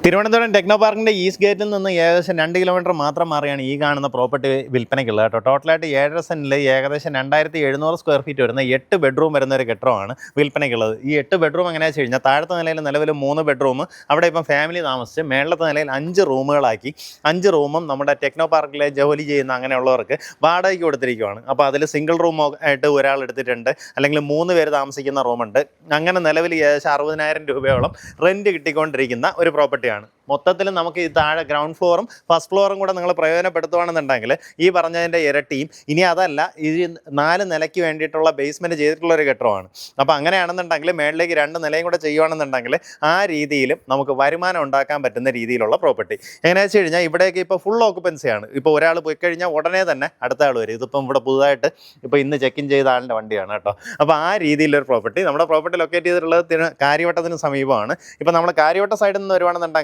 Thiruvananthapuram techno പാർക്കിൻ്റെ east ഗേറ്റിൽ നിന്ന് ഏകദേശം 2 കിലോമീറ്റർ മാത്രം മാറിയാണ് ഈ കാണുന്ന പ്രോപ്പർട്ടി വിൽപ്പനയ്ക്കുള്ളത് കേട്ടോ. ടോട്ടലായിട്ട് 7.5 സെൻറ്റിൽ ഏകദേശം 2700 സ്ക്വയർ ഫീറ്റ് വരുന്ന 8 ബെഡ്റൂം വരുന്ന ഒരു കെട്ടിടമാണ് വിൽപ്പനയ്ക്കുള്ളത്. ഈ 8 ബെഡ്റൂം എങ്ങനെയാണെന്ന് വെച്ച് കഴിഞ്ഞാൽ താഴത്തെ നിലയിൽ നിലവിൽ 3 ബെഡ്റൂം, അവിടെ ഇപ്പം ഫാമിലി താമസിച്ച് മേളത്തെ നിലയിൽ 5 റൂമുകളാക്കി 5 റൂമും നമ്മുടെ ടെക്നോ പാർക്കിലെ ജോലി ചെയ്യുന്ന അങ്ങനെയുള്ളവർക്ക് വാടകയ്ക്ക് കൊടുത്തിരിക്കുകയാണ്. അപ്പോൾ അതിൽ സിംഗിൾ റൂം ആയിട്ട് ഒരാൾ എടുത്തിട്ടുണ്ട്, അല്ലെങ്കിൽ 3 പേര് താമസിക്കുന്ന റൂമുണ്ട്. അങ്ങനെ നിലവിൽ ഏകദേശം 60,000 രൂപയോളം റെൻറ്റ് കിട്ടിക്കൊണ്ടിരിക്കുന്ന ഒരു പ്രോപ്പർട്ടിയാണ്. മൊത്തത്തിൽ നമുക്ക് ഈ താഴെ ഗ്രൗണ്ട് ഫ്ലോറും ഫസ്റ്റ് ഫ്ലോറും കൂടെ നിങ്ങൾ പ്രയോജനപ്പെടുത്തുകയാണെന്നുണ്ടെങ്കിൽ ഈ പറഞ്ഞതിൻ്റെ ഇരട്ടിയും. ഇനി അതല്ല, ഇത് 4 നിലയ്ക്ക് വേണ്ടിയിട്ടുള്ള ബേസ്മെൻറ്റ് ചെയ്തിട്ടുള്ള ഒരു കെട്ടിടമാണ്. അപ്പോൾ അങ്ങനെയാണെന്നുണ്ടെങ്കിൽ മേളിലേക്ക് 2 നിലയും കൂടെ ചെയ്യുകയാണെന്നുണ്ടെങ്കിൽ ആ രീതിയിലും നമുക്ക് വരുമാനം ഉണ്ടാക്കാൻ പറ്റുന്ന രീതിയിലുള്ള പ്രോപ്പർട്ടി. എങ്ങനെയാണെന്ന് വെച്ച് കഴിഞ്ഞാൽ ഇവിടേക്ക് ഇപ്പോൾ ഫുൾ ഓക്കുപ്പൻസിയാണ്. ഇപ്പോൾ ഒരാൾ പോയി കഴിഞ്ഞാൽ ഉടനെ തന്നെ അടുത്ത ആൾ വരും. ഇതിപ്പം ഇവിടെ പുതുതായിട്ട് ഇപ്പോൾ ഇന്ന് ചെക്ക് ഇൻ ചെയ്ത ആളിൻ്റെ വണ്ടിയാണ് കേട്ടോ. അപ്പോൾ ആ രീതിയിലൊരു പ്രോപ്പർട്ടി. നമ്മുടെ പ്രോപ്പർട്ടി ലൊക്കേറ്റ് ചെയ്തിട്ടുള്ളത് കാര്യവട്ടത്തിന് സമീപമാണ്. ഇപ്പോൾ നമ്മൾ കാര്യവട്ട സൈഡിൽ നിന്ന് വരുവാണെന്നുണ്ടെങ്കിൽ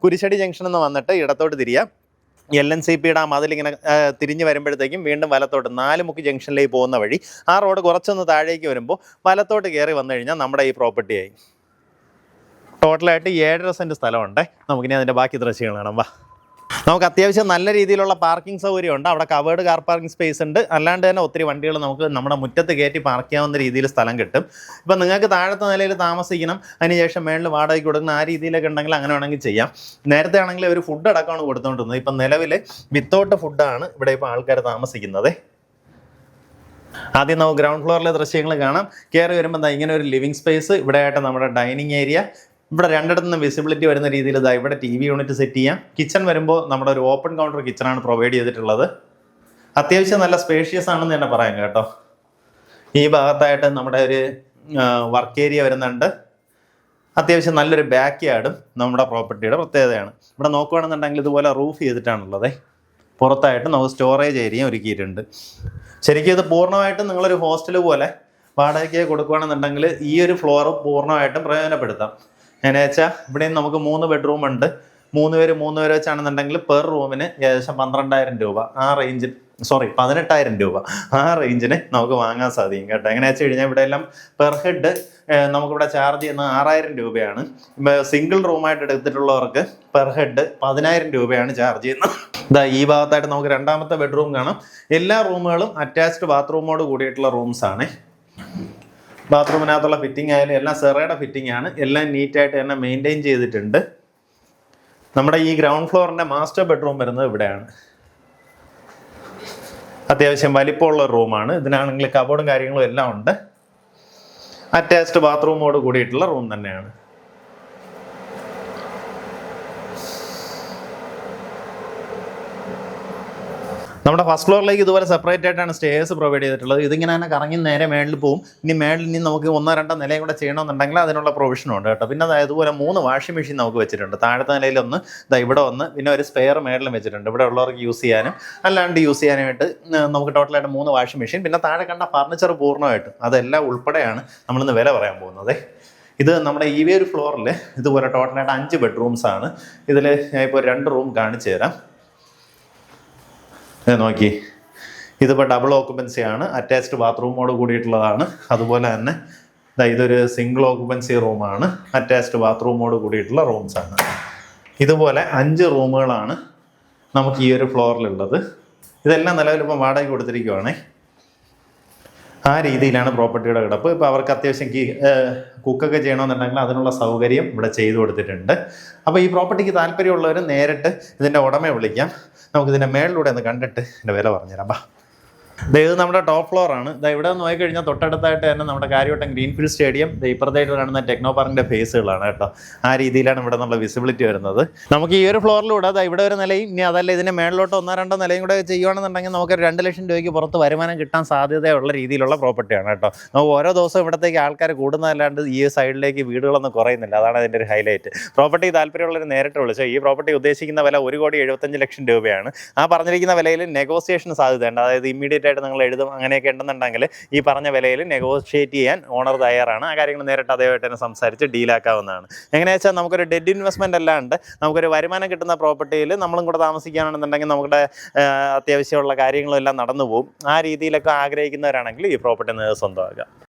കുരിശടി ജംഗ്ഷനിൽ നിന്ന് വന്നിട്ട് ഇടത്തോട്ട് തിരിയാം. LNCPയുടെ ആ മതിലിങ്ങനെ തിരിഞ്ഞ് വരുമ്പോഴത്തേക്കും വീണ്ടും വലത്തോട്ട് 4 മുക്ക് ജംഗ്ഷനിലേക്ക് പോകുന്ന വഴി ആ റോഡ് കുറച്ചൊന്ന് താഴേക്ക് വരുമ്പോൾ വലത്തോട്ട് കയറി വന്നു കഴിഞ്ഞാൽ നമ്മുടെ ഈ പ്രോപ്പർട്ടിയായി. ടോട്ടലായിട്ട് 7.5 സെൻറ്റ് സ്ഥലമുണ്ട്. നമുക്കിനി അതിൻ്റെ ബാക്കി ദൃശ്യങ്ങൾ കാണാം. വാ. നമുക്ക് അത്യാവശ്യം നല്ല രീതിയിലുള്ള പാർക്കിംഗ് സൗകര്യമുണ്ട്. അവിടെ കവേർഡ് കാർ പാർക്കിംഗ് സ്പേസ് ഉണ്ട്. അല്ലാണ്ട് തന്നെ ഒത്തിരി വണ്ടികൾ നമുക്ക് നമ്മുടെ മുറ്റത്ത് കയറ്റി പാർക്ക് ചെയ്യാവുന്ന രീതിയിൽ സ്ഥലം കിട്ടും. ഇപ്പം നിങ്ങൾക്ക് താഴത്തെ നിലയിൽ താമസിക്കണം, അതിനുശേഷം മേളിൽ വാടകയ്ക്ക് കൊടുക്കുന്ന ആ രീതിയിലൊക്കെ ഉണ്ടെങ്കിൽ അങ്ങനെ വേണമെങ്കിൽ ചെയ്യാം. നേരത്തെ ആണെങ്കിൽ ഒരു ഫുഡ് അടക്കമാണ് കൊടുത്തുകൊണ്ടിരുന്നത്. ഇപ്പം നിലവിൽ വിത്തൗട്ട് ഫുഡാണ് ഇവിടെ ഇപ്പോൾ ആൾക്കാർ താമസിക്കുന്നത്. ആദ്യം നമുക്ക് ഗ്രൗണ്ട് ഫ്ലോറിലെ ദൃശ്യങ്ങൾ കാണാം. കയറി വരുമ്പോൾ ഇങ്ങനെ ഒരു ലിവിങ് സ്പേസ്, ഇവിടെ ആയിട്ട് നമ്മുടെ ഡൈനിങ് ഏരിയ, ഇവിടെ രണ്ടിടത്തുനിന്ന് വിസിബിലിറ്റി വരുന്ന രീതിയിൽ ഇവിടെ TV യൂണിറ്റ് സെറ്റ് ചെയ്യാം. കിച്ചൺ വരുമ്പോൾ നമ്മുടെ ഒരു ഓപ്പൺ കൗണ്ടർ കിച്ചണാണ് പ്രൊവൈഡ് ചെയ്തിട്ടുള്ളത്. അത്യാവശ്യം നല്ല സ്പേഷ്യസ് ആണെന്ന് തന്നെ പറയാം കേട്ടോ. ഈ ഭാഗത്തായിട്ട് നമ്മുടെ ഒരു വർക്ക് ഏരിയ വരുന്നുണ്ട്. അത്യാവശ്യം നല്ലൊരു ബാക്ക് യാർഡും നമ്മുടെ പ്രോപ്പർട്ടിയുടെ പ്രത്യേകതയാണ്. ഇവിടെ നോക്കുകയാണെന്നുണ്ടെങ്കിൽ ഇതുപോലെ റൂഫ് ചെയ്തിട്ടാണുള്ളത്. പുറത്തായിട്ട് നമുക്ക് സ്റ്റോറേജ് ഏരിയ ഒരുക്കിയിട്ടുണ്ട്. ശരിക്കും ഇത് പൂർണ്ണമായിട്ടും നിങ്ങളൊരു ഹോസ്റ്റൽ പോലെ വാടകയ്ക്ക് കൊടുക്കുകയാണെന്നുണ്ടെങ്കിൽ ഈ ഒരു ഫ്ലോർ പൂർണ്ണമായിട്ടും പ്രയോജനപ്പെടുത്താം. എന്നു വെച്ചാൽ ഇവിടെയും നമുക്ക് 3 ബെഡ്റൂം ഉണ്ട്. 3 പേര് വെച്ചാണെന്നുണ്ടെങ്കിൽ പെർ റൂമിന് ഏകദേശം 12,000 രൂപ ആ റേഞ്ചിൽ, 18,000 രൂപ ആ റേഞ്ചിന് നമുക്ക് വാങ്ങാൻ സാധിക്കും കേട്ടോ. എങ്ങനെയാ വെച്ച് കഴിഞ്ഞാൽ ഇവിടെ എല്ലാം പെർ ഹെഡ് നമുക്കിവിടെ ചാർജ് ചെയ്യുന്നത് 6,000 രൂപയാണ്. സിംഗിൾ റൂമായിട്ട് എടുത്തിട്ടുള്ളവർക്ക് പെർ ഹെഡ് 10,000 രൂപയാണ് ചാർജ് ചെയ്യുന്നത്. ഇതാ ഈ ഭാഗത്തായിട്ട് നമുക്ക് രണ്ടാമത്തെ ബെഡ്റൂം കാണാം. എല്ലാ റൂമുകളും അറ്റാച്ച്ഡ് ബാത്റൂമോട് കൂടിയിട്ടുള്ള റൂംസാണ്. ബാത്റൂമിനകത്തുള്ള ഫിറ്റിംഗ് ആയാലും എല്ലാം സെറയുടെ ഫിറ്റിംഗ് ആണ്. എല്ലാം നീറ്റായിട്ട് തന്നെ മെയിൻറ്റെയിൻ ചെയ്തിട്ടുണ്ട്. നമ്മുടെ ഈ ഗ്രൗണ്ട് ഫ്ലോറിൻ്റെ മാസ്റ്റർ ബെഡ്റൂം വരുന്നത് ഇവിടെയാണ്. അത്യാവശ്യം വലിപ്പമുള്ള റൂമാണ്. ഇതിനാണെങ്കിൽ കബോർഡും കാര്യങ്ങളും എല്ലാം ഉണ്ട്. അറ്റാച്ച്ഡ് ബാത്റൂമോട് കൂടിയിട്ടുള്ള റൂം തന്നെയാണ്. നമ്മുടെ ഫസ്റ്റ് ഫ്ലോറിലേക്ക് ഇതുപോലെ സെപ്പറേറ്റ് ആയിട്ടാണ് സ്റ്റേഴ്സ് പ്രൊവൈഡ് ചെയ്തിട്ടുള്ളത്. ഇതിങ്ങനെ തന്നെ കറങ്ങി നേരെ മേളിൽ പോകും. മേളിൽ നമുക്ക് 1-2 നിലയും കൂടെ ചെയ്യണമെന്നുണ്ടെങ്കിൽ അതിനുള്ള പ്രൊവിഷനും ഉണ്ട് കേട്ടോ. പിന്നെ അതുപോലെ 3 വാഷിംഗ് മെഷീൻ നമുക്ക് വെച്ചിട്ടുണ്ട്. താഴത്തെ നിലയിൽ ഒന്ന്, ഇവിടെ ഒന്ന്, പിന്നെ ഒരു സ്പെയർ മേളിലും വെച്ചിട്ടുണ്ട്. ഇവിടെ ഉള്ളവർക്ക് യൂസ് ചെയ്യാനും അല്ലാണ്ട് യൂസ് ചെയ്യാനായിട്ട് നമുക്ക് ടോട്ടലായിട്ട് 3 വാഷിംഗ് മെഷീൻ. പിന്നെ താഴെ കണ്ട ഫർണിച്ചർ പൂർണ്ണമായിട്ടും അതെല്ലാം ഉൾപ്പെടെയാണ് നമ്മളിന്ന് വില പറയാൻ പോകുന്നത്. ഇത് നമ്മുടെ ഈ ഒരു ഫ്ലോറിൽ ഇതുപോലെ ടോട്ടലായിട്ട് 5 ബെഡ്റൂംസാണ്. ഇതിൽ ഞാൻ ഇപ്പോൾ 2 റൂം കാണിച്ചു തരാം. നോക്കി, ഇതിപ്പോൾ ഡബിൾ ഓക്കുപ്പൻസി ആണ്. അറ്റാച്ച്ഡ് ബാത്റൂമോട് കൂടിയിട്ടുള്ളതാണ്. അതുപോലെ തന്നെ ഇതൊരു സിംഗിൾ ഓക്കുപ്പൻസി റൂമാണ്. അറ്റാച്ച്ഡ് ബാത്റൂമോട് കൂടിയിട്ടുള്ള റൂംസാണ്. ഇതുപോലെ 5 റൂമുകളാണ് നമുക്ക് ഈ ഒരു ഫ്ലോറിലുള്ളത്. ഇതെല്ലാം നിലവിലിപ്പം വാടകയ്ക്ക് കൊടുത്തിരിക്കുവാണേ. ആ രീതിയിലാണ് പ്രോപ്പർട്ടിയുടെ കിടപ്പ്. ഇപ്പോൾ അവർക്ക് അത്യാവശ്യം കുക്കൊക്കെ ചെയ്യണമെന്നുണ്ടെങ്കിൽ അതിനുള്ള സൗകര്യം ഇവിടെ ചെയ്തു കൊടുത്തിട്ടുണ്ട്. അപ്പോൾ ഈ പ്രോപ്പർട്ടിക്ക് താല്പര്യമുള്ളവർ നേരിട്ട് ഇതിൻ്റെ ഉടമയെ വിളിക്കാം. നമുക്കിതിൻ്റെ മേളിലൂടെ ഒന്ന് കണ്ടിട്ട് ഇതിൻ്റെ വില പറഞ്ഞുതരാം. ഇത് നമ്മുടെ ടോപ്പ് ഫ്ലോറാണ്. ഇവിടെ നിന്ന് നോക്കിക്കഴിഞ്ഞാൽ തൊട്ടടുത്തായിട്ട് തന്നെ നമ്മുടെ കാര്യവട്ടം ഗ്രീൻഫീൽഡ് സ്റ്റേഡിയം, ഇപ്പുറത്തായിട്ട് കാണുന്ന ടെക്നോ പാർക്കിൻ്റെ ഫേസുകളാണ് കേട്ടോ. ആ രീതിയിലാണ് ഇവിടെ നിന്നുള്ള വിസിബിലിറ്റി വരുന്നത്. നമുക്ക് ഈ ഒരു ഫ്ലോറിലൂടെ ഇവിടെ ഒരു നിലയും, ഇനി അതല്ല ഇതിൻ്റെ മേളിലോട്ട് 1-2 നിലയും കൂടെ ചെയ്യുകയാണെന്നുണ്ടെങ്കിൽ നമുക്ക് 2 ലക്ഷം രൂപയ്ക്ക് പുറത്ത് വരുമാനം കിട്ടാൻ സാധ്യതയുള്ള രീതിയിലുള്ള പ്രോപ്പർട്ടിയാണ് കേട്ടോ. നമുക്ക് ഓരോ ദിവസവും ഇവിടത്തേക്ക് ആൾക്കാർ കൂടുന്നതല്ലാണ്ട് ഈ സൈഡിലേക്ക് വീടുകളൊന്നും കുറയുന്നില്ല. അതാണ് അതിൻ്റെ ഒരു ഹൈലൈറ്റ്. പ്രോപ്പർട്ടി താല്പര്യമുള്ളവർ നേരിട്ട് വിളിച്ചോ. ഈ പ്രോപ്പർട്ടി ഉദ്ദേശിക്കുന്ന വില 1,75,00,000 രൂപയാണ്. ആ പറഞ്ഞിരിക്കുന്ന വിലയിൽ നെഗോസിയേഷൻ സാധ്യതയുണ്ട്. അതായത് ഇമ്മീഡിയറ്റ് ആയിട്ട് നിങ്ങൾ എഴുതും അങ്ങനെയൊക്കെ ഉണ്ടെന്നുണ്ടെങ്കിൽ ഈ പറഞ്ഞ വിലയിൽ നെഗോഷിയേറ്റ് ചെയ്യാൻ ഓണർ തയ്യാറാണ്. ആ കാര്യങ്ങൾ നേരിട്ട് അതേമായിട്ട് തന്നെ സംസാരിച്ച് ഡീലാക്കാവുന്നതാണ്. എങ്ങനെയാ വെച്ചാൽ നമുക്കൊരു ഡെഡ് ഇൻവെസ്റ്റ്മെൻ്റ് അല്ലാണ്ട് നമുക്കൊരു വരുമാനം കിട്ടുന്ന പ്രോപ്പർട്ടിയിൽ നമ്മളും കൂടെ താമസിക്കുകയാണെന്നുണ്ടെങ്കിൽ നമ്മുടെ അത്യാവശ്യമുള്ള കാര്യങ്ങളും എല്ലാം നടന്നു പോകും. ആ രീതിയിലൊക്കെ ആഗ്രഹിക്കുന്നവരാണെങ്കിൽ ഈ പ്രോപ്പർട്ടി സ്വന്തമാക്കാം.